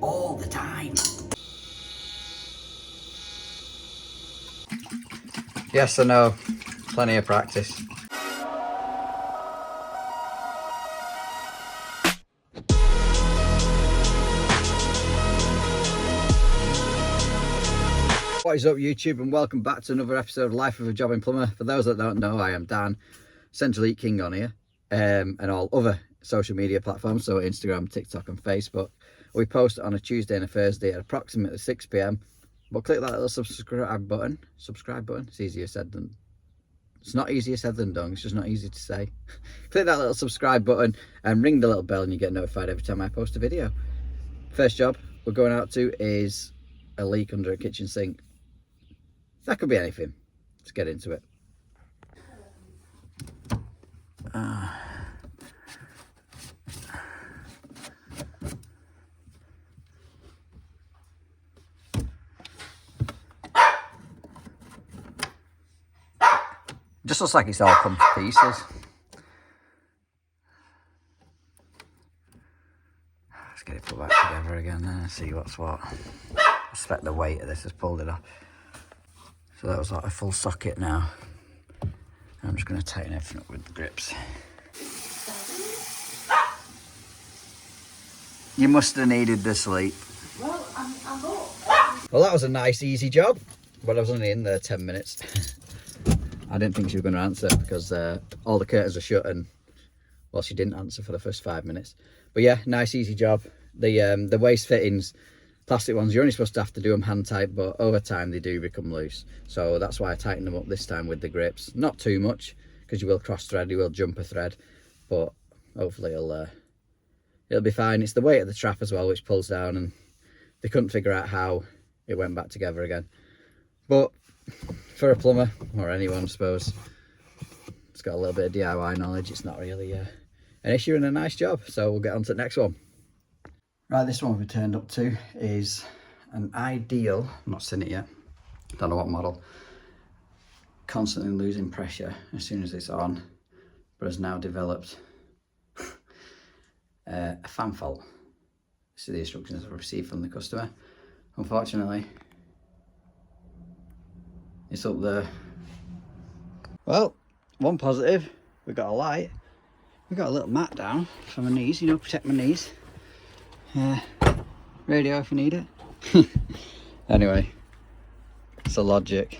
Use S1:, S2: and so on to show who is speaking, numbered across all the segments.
S1: all the time. Yes, I know. Plenty of practice. What is up, YouTube, and welcome back to another episode of Life of a Jobbing Plumber. For those that don't know, I am Dan, Central Heat King on here, and all other social media platforms, so Instagram, TikTok and Facebook. We post on a Tuesday and a Thursday at approximately 6 PM. But click that little subscribe button. It's easier said than... It's not easier said than done, it's just not easy to say. Click that little subscribe button and ring the little bell and you get notified every time I post a video. First job we're going out to is a leak under a kitchen sink. That could be anything. Let's get into it. Just looks like it's all come to pieces. Let's get it put back together again then and see what's what. I expect the weight of this has pulled it off. So that was like a full socket now. I'm just going to tighten everything up with the grips. You must have needed the sleep.
S2: Well, I'm up.
S1: Well, that was a nice, easy job. But I was only in there 10 minutes. I didn't think she was going to answer because all the curtains are shut and, well, she didn't answer for the first 5 minutes. But yeah, nice, easy job. The waist fittings, plastic ones, you're only supposed to have to do them hand tight, but over time they do become loose. So that's why I tightened them up this time with the grips. Not too much, because you will cross thread, you will jump a thread, but hopefully it'll be fine. It's the weight of the trap as well which pulls down, and they couldn't figure out how it went back together again. But for a plumber, or anyone I suppose, it's got a little bit of DIY knowledge, it's not really an issue, and a nice job. So we'll get on to the next one. Right, this one we've turned up to is an ideal, I've not seen it yet, don't know what model, constantly losing pressure as soon as it's on, but has now developed a fan fault. This is the instructions I've received from the customer. Unfortunately, it's up there. Well, one positive, we've got a light, we've got a little mat down for my knees, you know, protect my knees. Radio if you need it. Anyway, it's a Logic.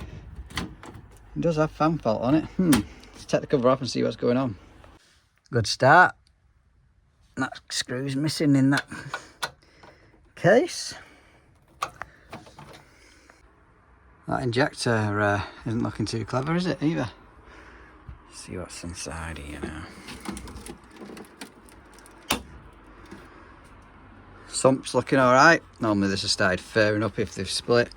S1: It does have fan fault on it. Let's take the cover off and see what's going on. Good start. That screw's missing in that case. That injector isn't looking too clever, is it, either? Let's see what's inside here now. Sump's looking alright. Normally this has started fairing up if they've split.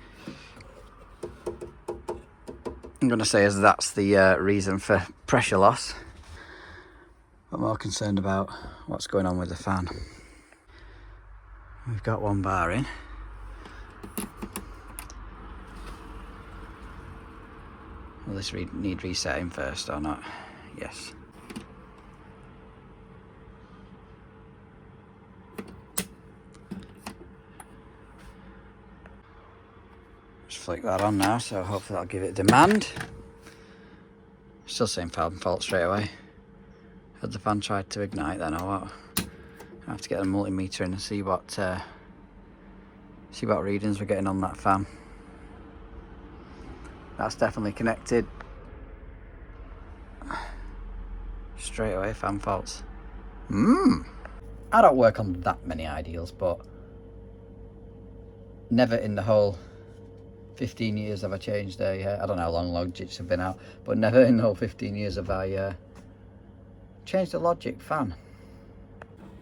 S1: I'm going to say as that's the reason for pressure loss. But more concerned about what's going on with the fan. We've got one bar in. Will this need resetting first or not? Yes. Just flick that on now, so hopefully that'll give it demand. Still saying fan fault straight away. Had the fan tried to ignite then or what? I have to get a multimeter in and see what readings we're getting on that fan. That's definitely connected. Straight away, fan faults. I don't work on that many ideals, but never in the whole 15 years have I changed a, I don't know how long Logics have been out, but never in the whole 15 years have I changed a Logic fan.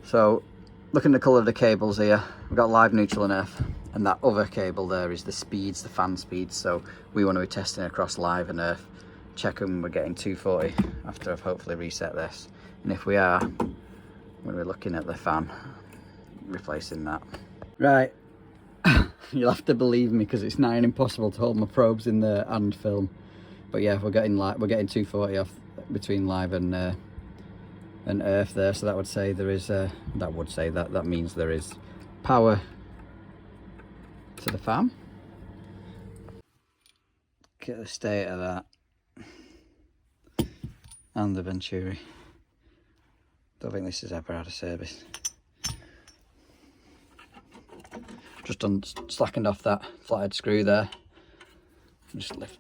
S1: So, looking at the colour of the cables here, we've got live, neutral and earth. And that other cable there is the speeds, the fan speeds. So we want to be testing across live and earth. Checking we're getting 240 after I've hopefully reset this. And if we are, we're going to be looking at the fan, replacing that. Right, you'll have to believe me because it's nigh and impossible to hold my probes in there and film. But yeah, we're getting 240 off between live and earth there. So that would say there is that means there is power to the fan. Look at the state of that. And the venturi. Don't think this has ever had a service. Just slackened off that flathead screw there. Just lift.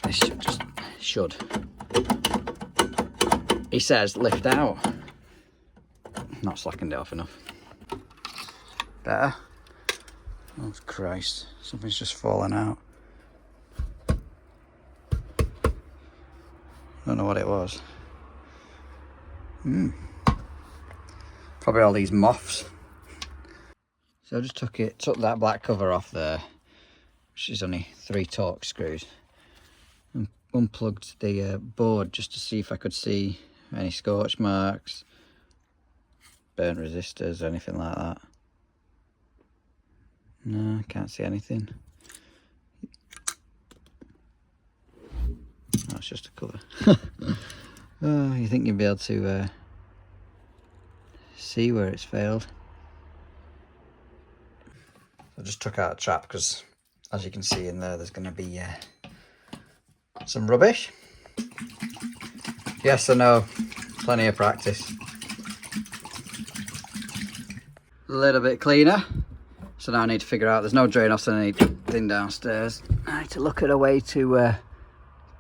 S1: This should. He says lift out. Not slackened it off enough. Better. Oh Christ! Something's just fallen out. Don't know what it was. Probably all these moths. So I just took that black cover off there, which is only 3 Torx screws, and unplugged the board just to see if I could see any scorch marks, burnt resistors, anything like that. No, I can't see anything. Oh, it's just a cover. Oh, you think you'd be able to see where it's failed. I just took out a trap because, as you can see in there, there's going to be some rubbish. Yes, I know, plenty of practice. A little bit cleaner. So now I need to figure out, there's no drain off, so I need anything downstairs. I need to look at a way to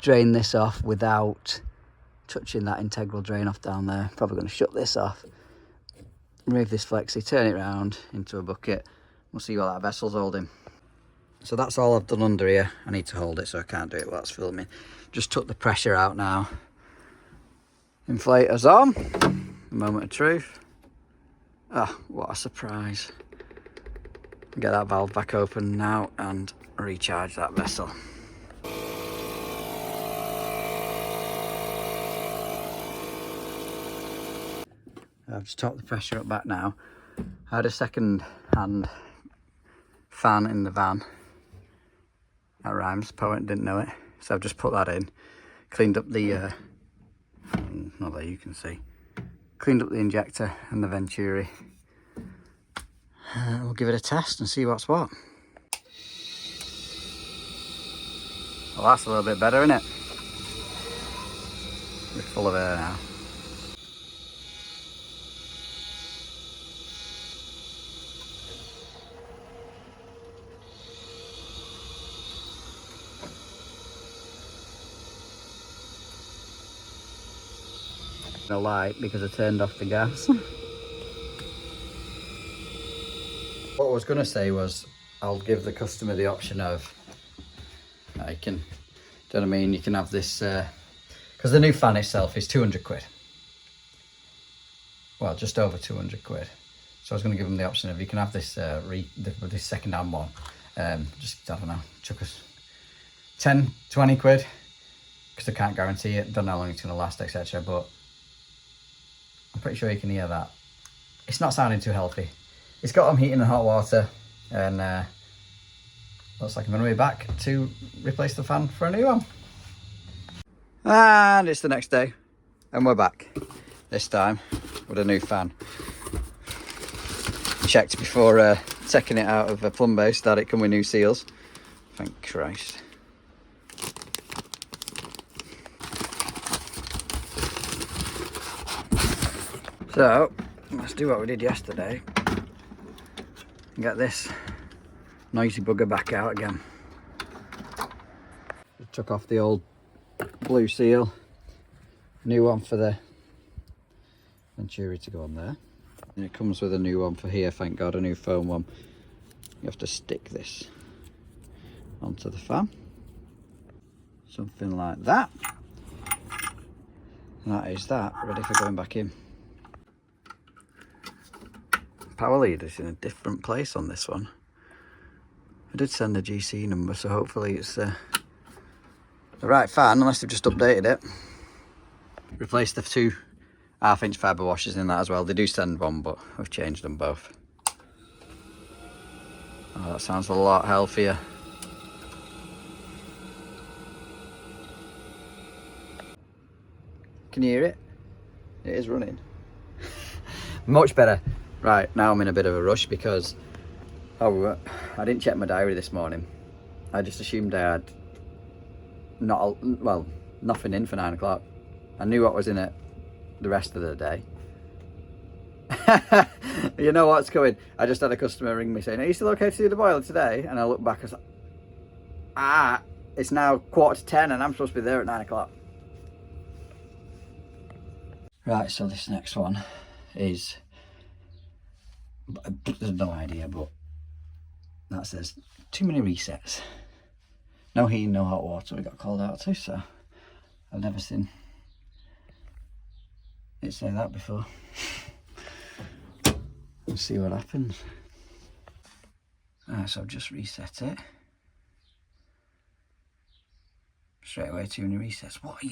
S1: drain this off without touching that integral drain off down there. Probably going to shut this off, remove this flexi, turn it round into a bucket. We'll see what that vessel's holding. So that's all I've done under here. I need to hold it, so I can't do it while it's filming. Just took the pressure out now. Inflator's on. A moment of truth. Ah, what a surprise. Get that valve back open now and recharge that vessel. I've just topped the pressure up back now. I had a second hand fan in the van. That rhymes, poet didn't know it. So I've just put that in. Cleaned up the, not that you can see. Cleaned up the injector and the venturi. We'll give it a test and see what's what. Well, that's a little bit better, isn't it? We're full of air now. The light because I turned off the gas. What I was going to say was I'll give the customer the option of I can, do you know what I mean, you can have this because the new fan itself is 200 quid, well just over 200 quid, so I was going to give them the option of you can have this this second hand one, just I don't know, chuck us 10-20 quid because I can't guarantee it, don't know how long it's going to last, etc. But I'm pretty sure you can hear that. It's not sounding too healthy. It's got them heating and hot water, and looks like I'm going to be back to replace the fan for a new one. And it's the next day, and we're back. This time with a new fan. Checked before taking it out of a plumber that it come with new seals. Thank Christ. So let's do what we did yesterday and get this noisy bugger back out again. Just took off the old blue seal, new one for the venturi to go on there, and it comes with a new one for here, thank God, a new foam one. You have to stick this onto the fan, something like that, and that is that, ready for going back in. Power lead is in a different place on this one. I did send the GC number, so hopefully it's the right fan, unless they've just updated it. Replaced the 2 1/2-inch fibre washers in that as well. They do send one, but I've changed them both. Oh, that sounds a lot healthier. Can you hear it? It is running. Much better. Right, now I'm in a bit of a rush because Oh, I didn't check my diary this morning. I just assumed I had nothing in for 9 o'clock. I knew what was in it the rest of the day. You know what's coming? I just had a customer ring me saying, are you still okay to do the boiler today? And I look back and I was like, it's now 10:15 and I'm supposed to be there at 9 o'clock. Right, so this next one is, there's no idea, but that says too many resets. No heating, no hot water, we got called out to, so I've never seen it say that before. Let's see what happens. Alright, so I've just reset it. Straight away, too many resets. What?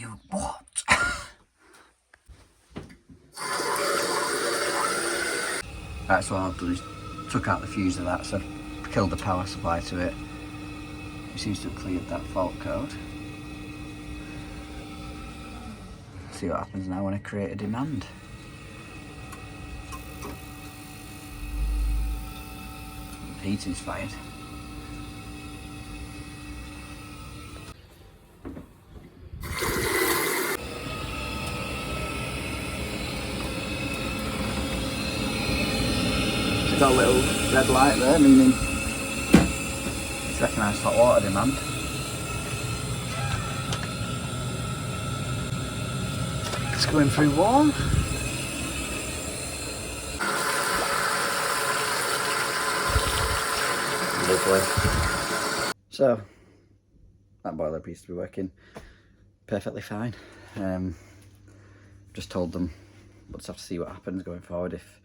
S1: Right, so what I've done is took out the fuse of that, so I've killed the power supply to it. It seems to have cleared that fault code. See what happens now when I create a demand. Heating's fired. It's got a little red light there, meaning it's recognised hot water demand. It's going through warm. Lovely. So that boiler appears to be working perfectly fine. Just told them we'll just have to see what happens going forward if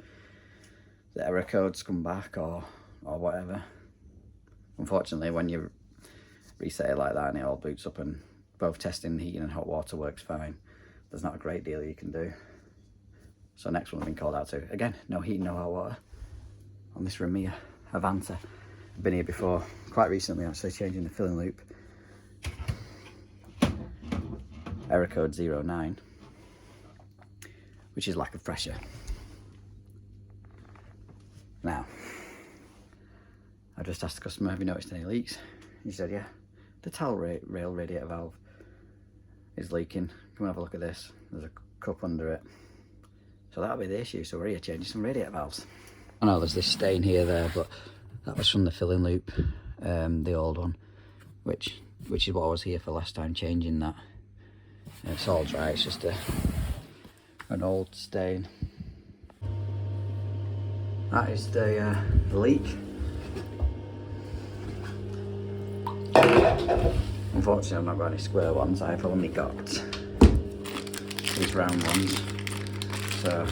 S1: the error codes come back or whatever. Unfortunately, when you reset it like that and it all boots up and both testing, heating and hot water works fine, there's not a great deal you can do. So next one I've been called out to. Again, no heating, no hot water on this Ramia Avanta. I've been here before, quite recently actually, changing the filling loop. Error code 09, which is lack of pressure. Now, I just asked the customer, have you noticed any leaks? He said, yeah, the towel rail radiator valve is leaking. Come have a look at this. There's a cup under it. So that'll be the issue. So we're here changing some radiator valves. I know there's this stain here, there, but that was from the filling loop, the old one, which is what I was here for last time, changing that. It's all dry, it's just an old stain. That is the leak. Unfortunately, I've not got any square ones. I've only got these round ones. So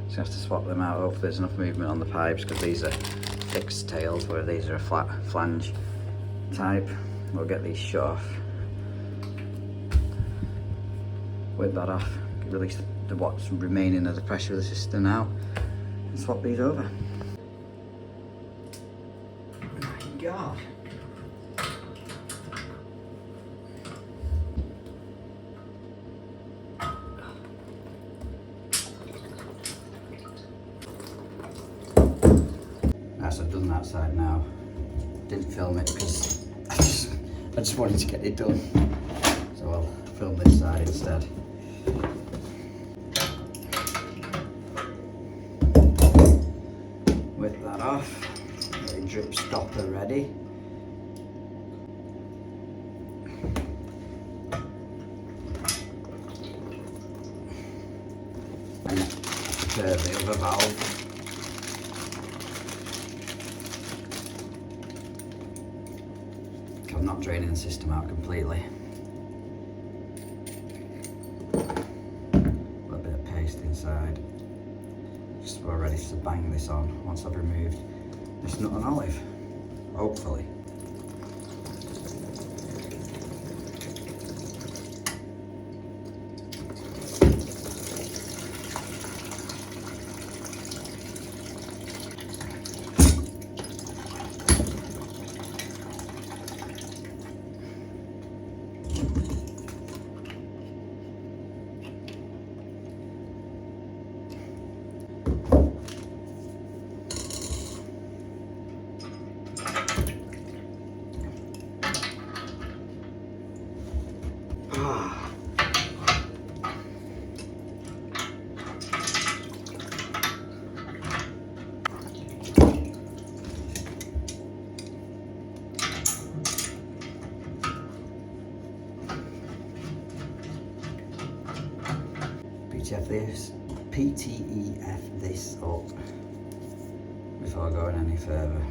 S1: just have to swap them out. Hopefully there's enough movement on the pipes, because these are fixed tails, where these are a flat flange type. We'll get these shut off. Whip that off. Release what's remaining of the pressure of the system now. And swap these over. Oh my God. So I've done that side now. Didn't film it because I just wanted to get it done. So I'll film this side instead. Whip that off. Get a drip stopper ready. And prepare the other valve. I'm not draining the system out completely. A little bit of paste inside. Just about ready to bang this on once I've removed this nut and olive, hopefully. PTEF this up before going any further.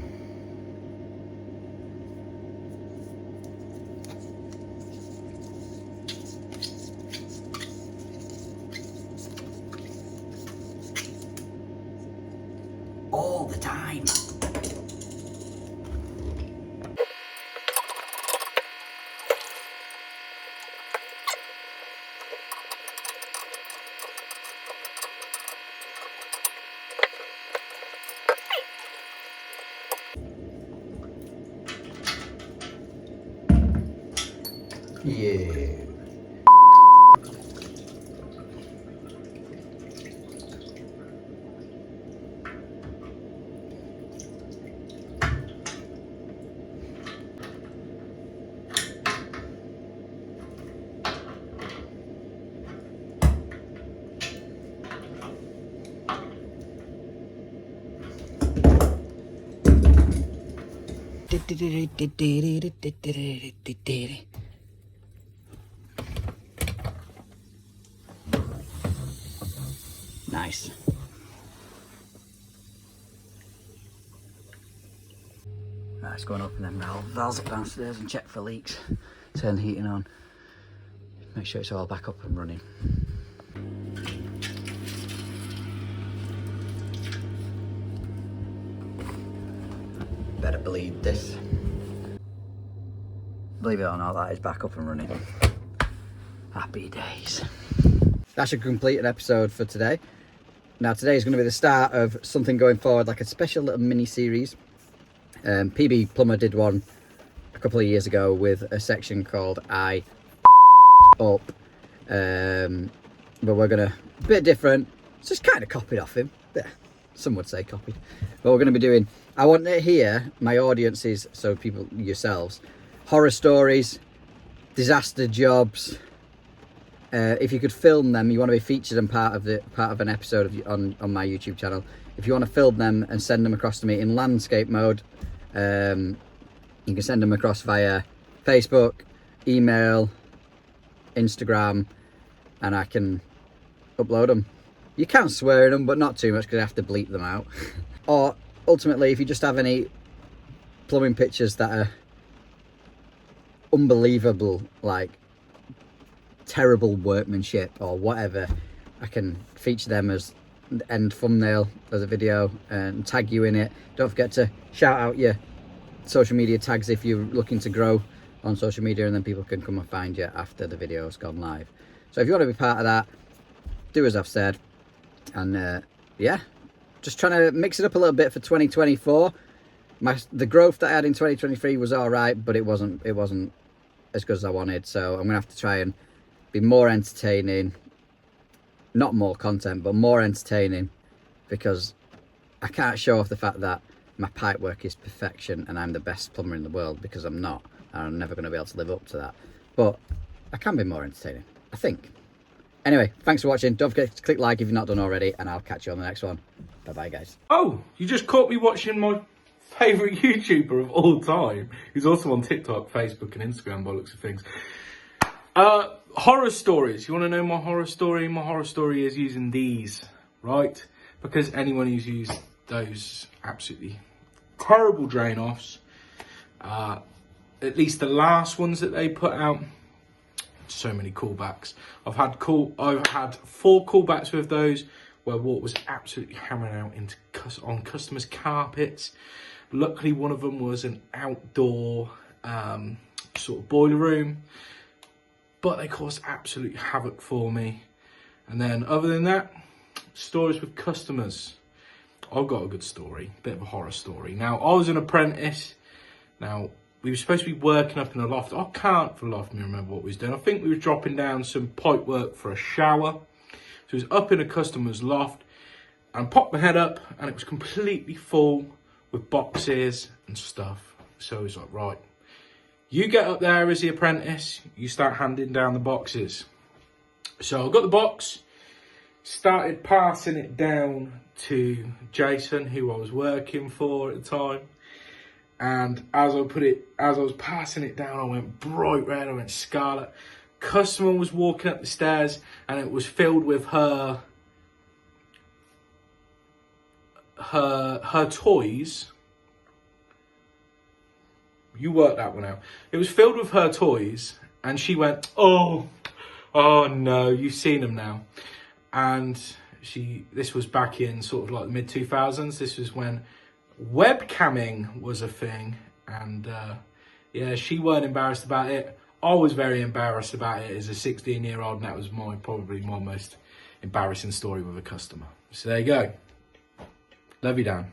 S1: All the time. Yeah. Nice. Right, it's going up and then valves up downstairs and check for leaks. Turn the heating on. Make sure it's all back up and running. Better believe this. Believe it or not, that is back up and running. Happy days. That should complete an episode for today. Now today is going to be the start of something going forward, like a special little mini series. PB Plumber did one a couple of years ago with a section called I Up. But we're gonna, a bit different, it's just kind of copied off him. Yeah, some would say copied. But we're going to be doing, I want to hear my audiences, so people, yourselves, horror stories, disaster jobs. If you could film them, you want to be featured and part of an episode on my YouTube channel. If you want to film them and send them across to me in landscape mode, you can send them across via Facebook, email, Instagram, and I can upload them. You can swear in them, but not too much because I have to bleep them out. Or ultimately, if you just have any plumbing pictures that are unbelievable, like terrible workmanship or whatever, I can feature them as the end thumbnail of the video and tag you in it. Don't forget to shout out your social media tags if you're looking to grow on social media, and then people can come and find you after the video's gone live. So if you want to be part of that, do as I've said. And yeah, just trying to mix it up a little bit for 2024. The growth that I had in 2023 was all right, but it wasn't as good as I wanted. So I'm gonna have to try and be more entertaining, not more content, but more entertaining, because I can't show off the fact that my pipe work is perfection and I'm the best plumber in the world, because I'm not, and I'm never going to be able to live up to that. But I can be more entertaining, I think. Anyway, thanks for watching. Don't forget to click like if you've not done already, and I'll catch you on the next one. Bye bye, guys.
S3: Oh, you just caught me watching my favourite YouTuber of all time, who's also on TikTok, Facebook and Instagram by the looks of things. Horror stories. You want to know my horror story? My horror story is using these, right? Because anyone who's used those absolutely terrible drain offs, at least the last ones that they put out, so many callbacks. I've had 4 callbacks with those where water was absolutely hammering out on customers' carpets. Luckily, one of them was an outdoor sort of boiler room, but they caused absolute havoc for me. And then other than that, stories with customers. I've got a good story, bit of a horror story. Now, I was an apprentice. Now, we were supposed to be working up in the loft. I can't for the life of me remember what we was doing. I think we were dropping down some pipe work for a shower. So it was up in a customer's loft, and I popped my head up and it was completely full with boxes and stuff. So he's like, right, you get up there as the apprentice, you start handing down the boxes. So I got the box, started passing it down to Jason, who I was working for at the time. And as I was passing it down, I went bright red, I went scarlet. customer was walking up the stairs and it was filled with her toys. You worked that one out. It was filled with her toys, and she went, oh no, you've seen them now. And this was back in sort of like the mid 2000s. This was when webcamming was a thing, and yeah, she weren't embarrassed about it. I was very embarrassed about it as a 16-year-old, and that was probably my most embarrassing story with a customer. So there you go. Love you, Dan.